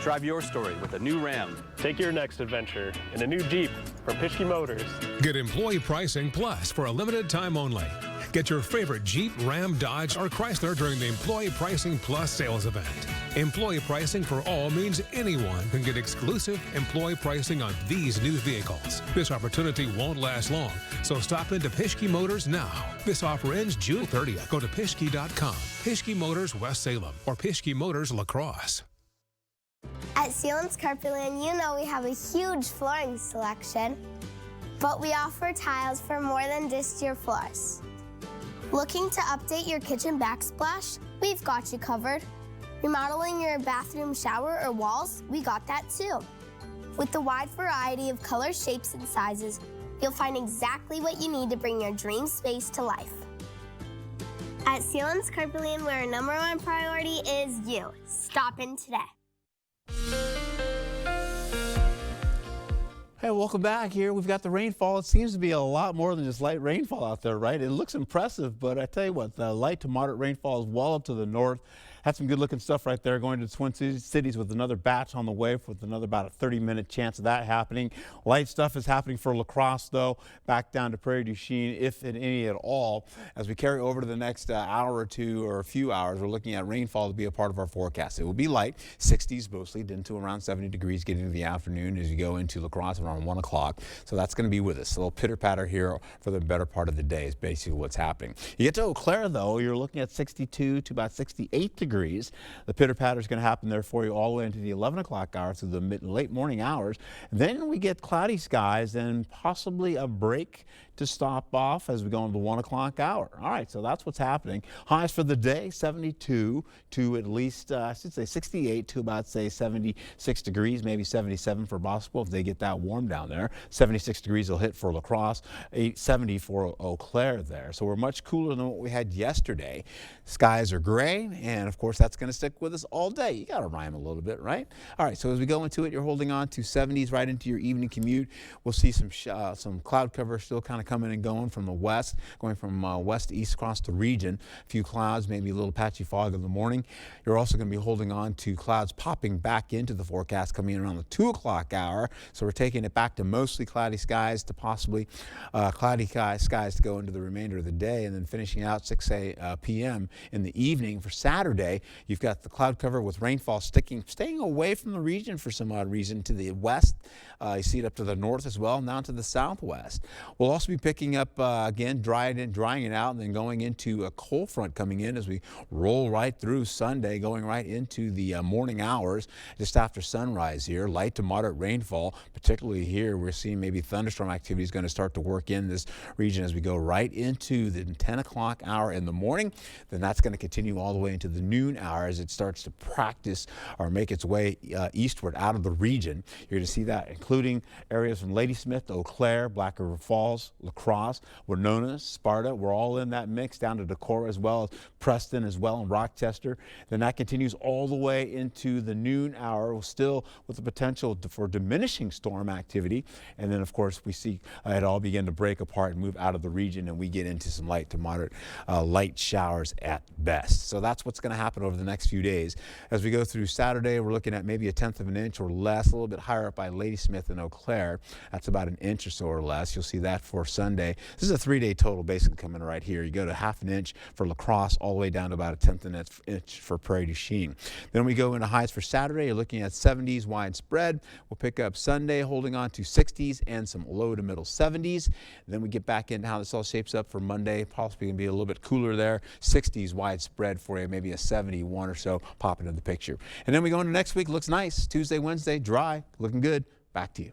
Drive your story with a new Ram. Take your next adventure in a new Jeep from Pischke Motors. Get employee pricing plus for a limited time only. Get your favorite Jeep, Ram, Dodge, or Chrysler during the Employee Pricing Plus sales event. Employee pricing for all means anyone can get exclusive employee pricing on these new vehicles. This opportunity won't last long, so stop into Pischke Motors now. This offer ends June 30th. Go to Pischke.com, Pischke Motors West Salem, or Pischke Motors La Crosse. At Sealands Carpetland, you know we have a huge flooring selection, but we offer tiles for more than just your floors. Looking to update your kitchen backsplash? We've got you covered. Remodeling your bathroom shower or walls? We got that too. With the wide variety of colors, shapes, and sizes, you'll find exactly what you need to bring your dream space to life. At Sealands Carpetland, where our #1 priority is you. Stop in today. Hey, welcome back here. We've got the rainfall. It seems to be a lot more than just light rainfall out there, right? It looks impressive, but I tell you what, the light to moderate rainfall is well up to the north. Had some good looking stuff right there going to the Twin Cities with another batch on the way with another about a 30-minute chance of that happening. Light stuff is happening for La Crosse, though, back down to Prairie du Chien, if in any at all. As we carry over to the next hour or two or a few hours, we're looking at rainfall to be a part of our forecast. It will be light, 60s mostly, into around 70 degrees getting into the afternoon as you go into La Crosse around 1 o'clock. So that's going to be with us. A little pitter-patter here for the better part of the day is basically what's happening. You get to Eau Claire, though, you're looking at 62 to about 68 degrees. The pitter-patter is going to happen there for you all the way into the 11 o'clock hours through the late morning hours. Then we get cloudy skies and possibly a break to stop off as we go into the 1 o'clock hour. All right, so that's what's happening. Highs for the day, 72 to at least, I should say 68 to about, say, 76 degrees, maybe 77 for Bosco if they get that warm down there. 76 degrees will hit for La Crosse, 70 for Eau Claire there. So we're much cooler than what we had yesterday. Skies are gray, and of course that's going to stick with us all day. You got to rhyme a little bit, right? All right, so as we go into it, you're holding on to 70s right into your evening commute. We'll see some cloud cover still kind of coming and going from the west, going from west to east across the region. A few clouds, maybe a little patchy fog in the morning. You're also going to be holding on to clouds popping back into the forecast coming in around the 2 o'clock hour. So we're taking it back to mostly cloudy skies to possibly cloudy skies to go into the remainder of the day, and then finishing out 6 p.m. in the evening for Saturday. You've got the cloud cover with rainfall staying away from the region for some odd reason to the west. You see it up to the north as well, and down to the southwest. We'll also be picking up again, drying it out, and then going into a cold front coming in as we roll right through Sunday, going right into the morning hours just after sunrise here. Light to moderate rainfall, particularly here. We're seeing maybe thunderstorm activity is going to start to work in this region as we go right into the 10 o'clock hour in the morning. Then that's going to continue all the way into the noon hour as it starts to practice or make its way eastward out of the region. You're going to see that including areas from Ladysmith, Eau Claire, Black River Falls, La Crosse, Winona, Sparta. We're all in that mix down to Decorah as well as Preston as well and Rochester. Then that continues all the way into the noon hour, still with the potential for diminishing storm activity. And then, of course, we see it all begin to break apart and move out of the region, and we get into some light to moderate light showers at best. So that's what's going to happen over the next few days. As we go through Saturday, we're looking at maybe 1/10 of an inch or less, a little bit higher up by Ladysmith and Eau Claire. That's about an inch or so or less. You'll see that for Sunday. This is a 3-day total basically coming right here. You go to 1/2 an inch for La Crosse all the way down to about 1/10 of an inch for Prairie du Chien. Then we go into highs for Saturday. You're looking at 70s widespread. We'll pick up Sunday holding on to 60s and some low to middle 70s. Then we get back into how this all shapes up for Monday. Possibly going to be a little bit cooler there. 60s widespread for you, maybe a 71 or so popping into the picture. And then we go into next week. Looks nice. Tuesday, Wednesday, dry, looking good. Back to you.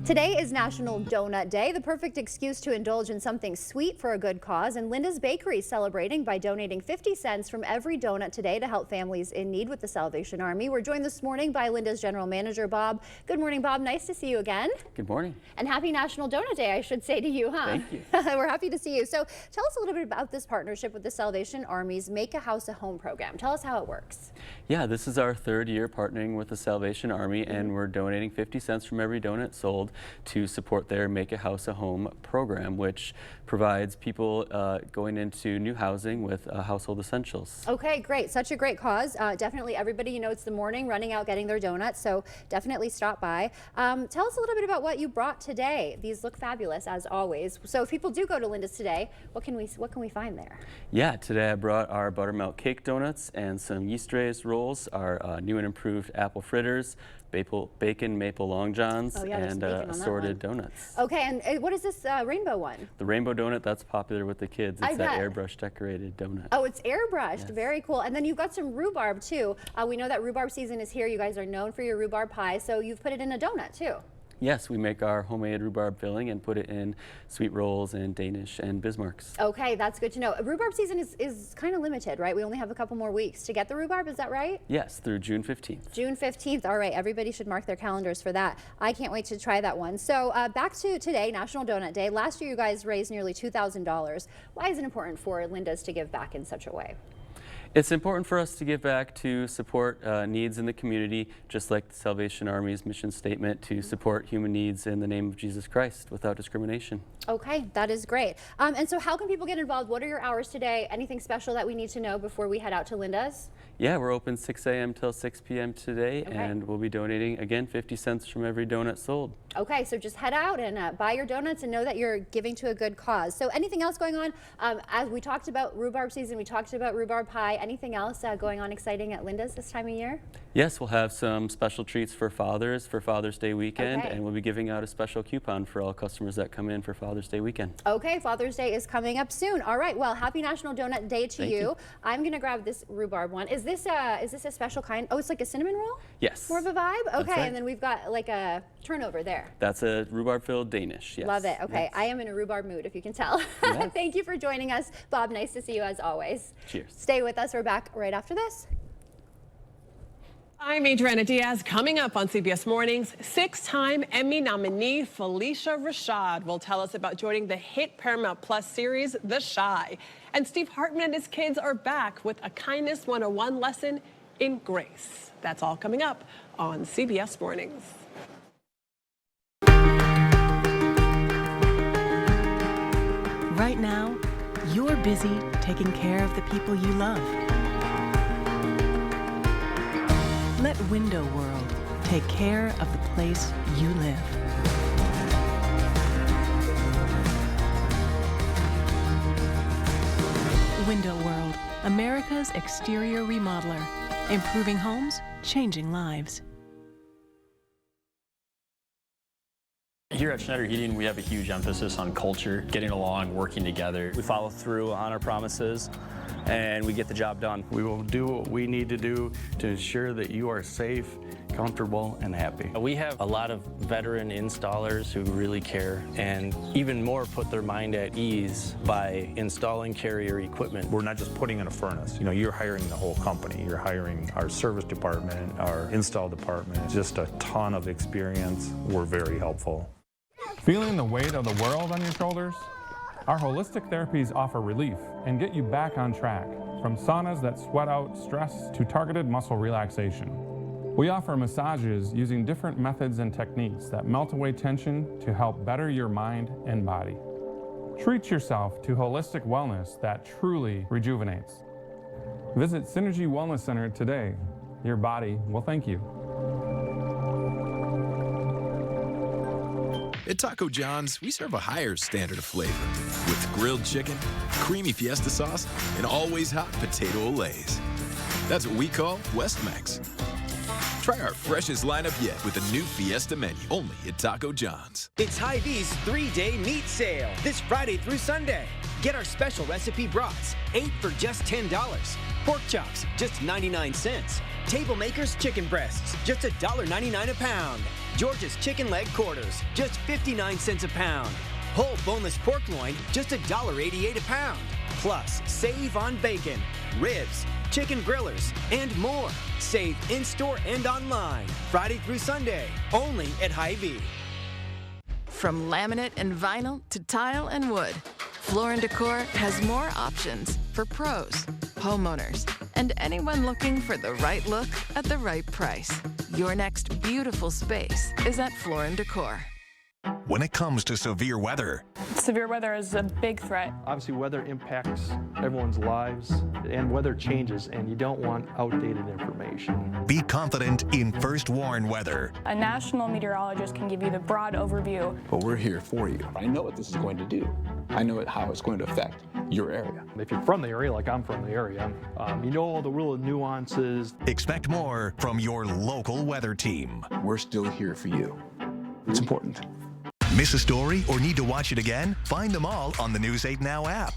Today is National Donut Day, the perfect excuse to indulge in something sweet for a good cause, and Linda's Bakery is celebrating by donating 50 cents from every donut today to help families in need with the Salvation Army. We're joined this morning by Linda's General Manager, Bob. Good morning, Bob. Nice to see you again. Good morning. And happy National Donut Day, I should say to you, huh? Thank you. We're happy to see you. So tell us a little bit about this partnership with the Salvation Army's Make a House a Home program. Tell us how it works. Yeah, this is our 3rd year partnering with the Salvation Army, and we're donating 50 cents from every donut sold to support their Make a House a Home program, which provides people going into new housing with household essentials. Okay, great. Such a great cause. Definitely everybody, you know, it's the morning running out getting their donuts, so definitely stop by. Tell us a little bit about what you brought today. These look fabulous as always. So if people do go to Linda's today, what can we find there? Yeah, today I brought our buttermilk cake donuts and some yeast raised rolls, our new and improved apple fritters, bacon maple long johns, and assorted donuts. Okay, and what is this rainbow one? The rainbow donut, that's popular with the kids. It's that airbrush decorated donut. Oh, it's airbrushed. Yes. Very cool. And then you've got some rhubarb too. We know that rhubarb season is here. You guys are known for your rhubarb pie, so you've put it in a donut too. Yes, we make our homemade rhubarb filling and put it in sweet rolls and Danish and Bismarcks. Okay, that's good to know. Rhubarb season is kind of limited, right? We only have a couple more weeks to get the rhubarb, is that right? Yes, through June 15th. June 15th, all right. Everybody should mark their calendars for that. I can't wait to try that one. So back to today, National Donut Day. Last year you guys raised nearly $2,000. Why is it important for Linda's to give back in such a way? It's important for us to give back to support needs in the community, just like the Salvation Army's mission statement, to support human needs in the name of Jesus Christ without discrimination. Okay, that is great. And so how can people get involved? What are your hours today? Anything special that we need to know before we head out to Linda's? Yeah, we're open 6 a.m. till 6 p.m. today, and we'll be donating, again, 50 cents from every donut sold. Okay, so just head out and buy your donuts and know that you're giving to a good cause. So anything else going on? As we talked about rhubarb season, we talked about rhubarb pie. Anything else going on exciting at Linda's this time of year? Yes, we'll have some special treats for fathers for Father's Day weekend, Okay. and we'll be giving out a special coupon for all customers that come in for Father's Day weekend. Okay, Father's Day is coming up soon. All right, well, happy National Donut Day to Thank you. you. I'm gonna grab this rhubarb one. Is this a special kind? Oh, it's like a cinnamon roll? Yes. More of a vibe? That's Okay, right. and then we've got like a turnover there. That's a rhubarb-filled Danish, yes. Love it. Okay, Yes. I am in a rhubarb mood, if you can tell. Yes. Thank you for joining us, Bob. Nice to see you as always. Cheers. Stay with us. We're back right after this. I'm Adriana Diaz. Coming up on CBS Mornings, 6-time Emmy nominee Felicia Rashad will tell us about joining the hit Paramount Plus series, The Chi. And Steve Hartman and his kids are back with a Kindness 101 lesson in grace. That's all coming up on CBS Mornings. Right now, you're busy taking care of the people you love. Let Window World take care of the place you live. Window World, America's exterior remodeler. Improving homes, changing lives. Here at Schneider Heating, we have a huge emphasis on culture, getting along, working together. We follow through on our promises, and we get the job done. We will do what we need to do to ensure that you are safe, comfortable, and happy. We have a lot of veteran installers who really care, and even more put their mind at ease by installing Carrier equipment. We're not just putting in a furnace. You know, you're hiring the whole company. You're hiring our service department, our install department. Just a ton of experience. We're very helpful. Feeling the weight of the world on your shoulders? Our holistic therapies offer relief and get you back on track, from saunas that sweat out stress to targeted muscle relaxation. We offer massages using different methods and techniques that melt away tension to help better your mind and body. Treat yourself to holistic wellness that truly rejuvenates. Visit Synergy Wellness Center today. Your body will thank you. At Taco John's, we serve a higher standard of flavor with grilled chicken, creamy fiesta sauce, and always hot potato olays. That's what we call West Mex. Try our freshest lineup yet with the new Fiesta menu only at Taco John's. It's Hy-Vee's 3-day meat sale this Friday through Sunday. Get our special recipe brats, 8 for just $10. Pork chops, just 99 cents. Table Makers chicken breasts, just $1.99 a pound. George's chicken leg quarters, just 59 cents a pound. Whole boneless pork loin, just $1.88 a pound. Plus, save on bacon, ribs, chicken grillers, and more. Save in-store and online, Friday through Sunday, only at Hy-Vee. From laminate and vinyl to tile and wood, Floor & Decor has more options for pros, homeowners, and anyone looking for the right look at the right price. Your next beautiful space is at Floor & Decor. When it comes to severe weather, Severe weather is a big threat. Obviously, weather impacts everyone's lives, and weather changes, and you don't want outdated information. be confident in First Warn Weather. A national meteorologist can give you the broad overview. But we're here for you. I know what this is going to do. I know how it's going to affect your area. If you're from the area, like I'm from the area, you know all the real nuances. Expect more from your local weather team. We're still here for you. It's important. Miss a story or need to watch it again? Find them all on the News 8 Now app.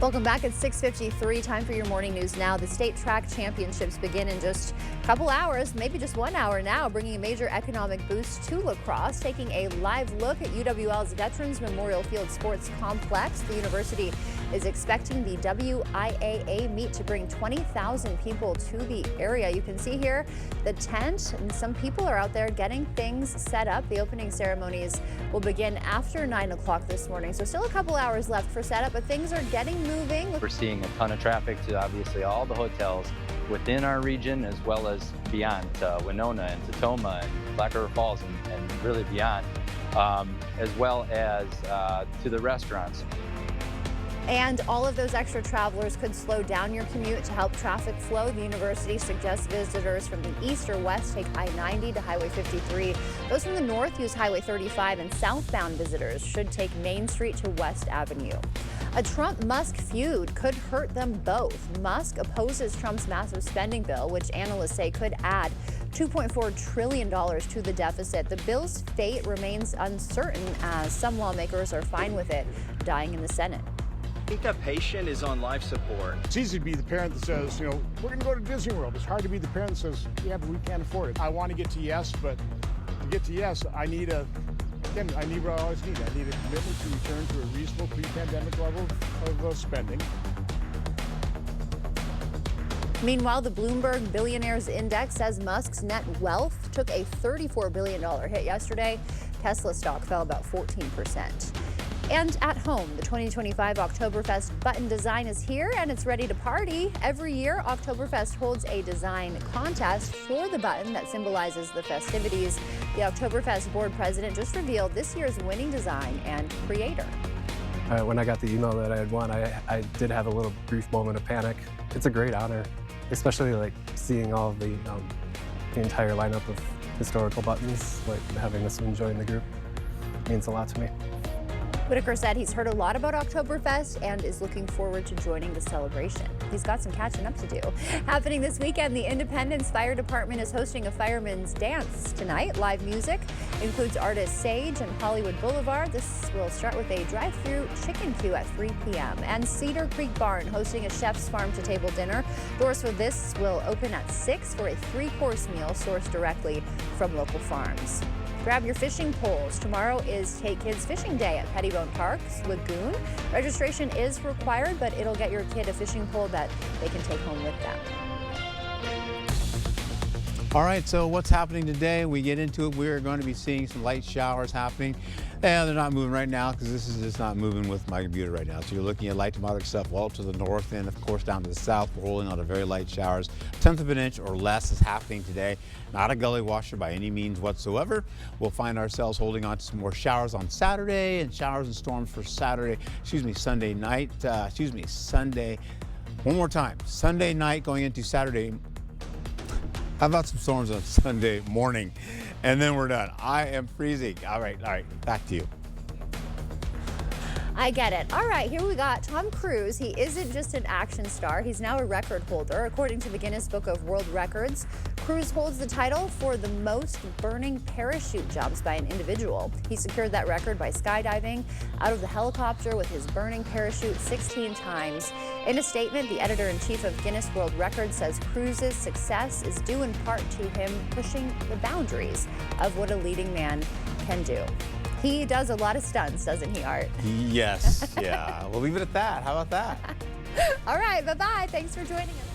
Welcome back at 6:53. Time for your morning news now. The state track championships begin in just a couple hours, maybe just 1 hour now, bringing a major economic boost to lacrosse. Taking a live look at UWL's Veterans Memorial Field Sports Complex, the university is expecting the WIAA meet to bring 20,000 people to the area. You can see here the tent, and some people are out there getting things set up. The opening ceremonies will begin after 9 o'clock this morning, so still a couple hours left for setup, but things are getting moving. We're seeing a ton of traffic to obviously all the hotels within our region as well as beyond, to Winona and Tacoma and Black River Falls and really beyond, as well as to the restaurants. And all of those extra travelers could slow down your commute to help traffic flow. The university suggests visitors from the east or west take I-90 to Highway 53. Those from the north use Highway 35, and southbound visitors should take Main Street to West Avenue. A Trump-Musk feud could hurt them both. Musk opposes Trump's massive spending bill, which analysts say could add $2.4 trillion to the deficit. The bill's fate remains uncertain, as some lawmakers are fine with it dying in the Senate. I think that patient is on life support. It's easy to be the parent that says, you know, we're going to go to Disney World. It's hard to be the parent that says, yeah, but we can't afford it. I want to get to yes, but to get to yes, I need what I always need. I need a commitment to return to a reasonable pre-pandemic level of spending. Meanwhile, the Bloomberg Billionaires Index says Musk's net wealth took a $34 billion hit yesterday. Tesla stock fell about 14%. And at home, the 2025 Oktoberfest button design is here and it's ready to party. Every year, Oktoberfest holds a design contest for the button that symbolizes the festivities. The Oktoberfest board president just revealed this year's winning design and creator. When I got the email that I had won, I did have a little brief moment of panic. It's a great honor, especially like seeing all of the entire lineup of historical buttons, like having this one join the group means a lot to me. Whitaker said he's heard a lot about Oktoberfest and is looking forward to joining the celebration. He's got some catching up to do. Happening this weekend, the Independence Fire Department is hosting a fireman's dance tonight. Live music includes artists Sage and Hollywood Boulevard. This will start with a drive-through chicken queue at 3 p.m. And Cedar Creek Barn hosting a chef's farm-to-table dinner. Doors for this will open at 6 for a 3-course meal sourced directly from local farms. Grab your fishing poles. Tomorrow is Take Kids Fishing Day at Pettibone Park's Lagoon. Registration is required, but it'll get your kid a fishing pole that they can take home with them. All right, so what's happening today? We get into it. We're going to be seeing some light showers happening. Yeah, they're not moving right now because this is just not moving with my computer right now. So you're looking at light to moderate stuff well to the north and, of course, down to the south. We're rolling out a very light showers. 1/10 of an inch or less is happening today. Not a gully washer by any means whatsoever. We'll find ourselves holding on to some more showers on Saturday and showers and storms for Sunday night. Sunday. One more time. Sunday night going into Saturday. How about some storms on Sunday morning? And then we're done. I am freezing. All right, back to you. I get it. All right, here we got Tom Cruise. He isn't just an action star. He's now a record holder. According to the Guinness Book of World Records, Cruise holds the title for the most burning parachute jumps by an individual. He secured that record by skydiving out of the helicopter with his burning parachute 16 times. In a statement, the editor-in-chief of Guinness World Records says Cruise's success is due in part to him pushing the boundaries of what a leading man can do. He does a lot of stunts, doesn't he, Art? Yes, yeah. We'll leave it at that. How about that? All right, bye-bye. Thanks for joining us.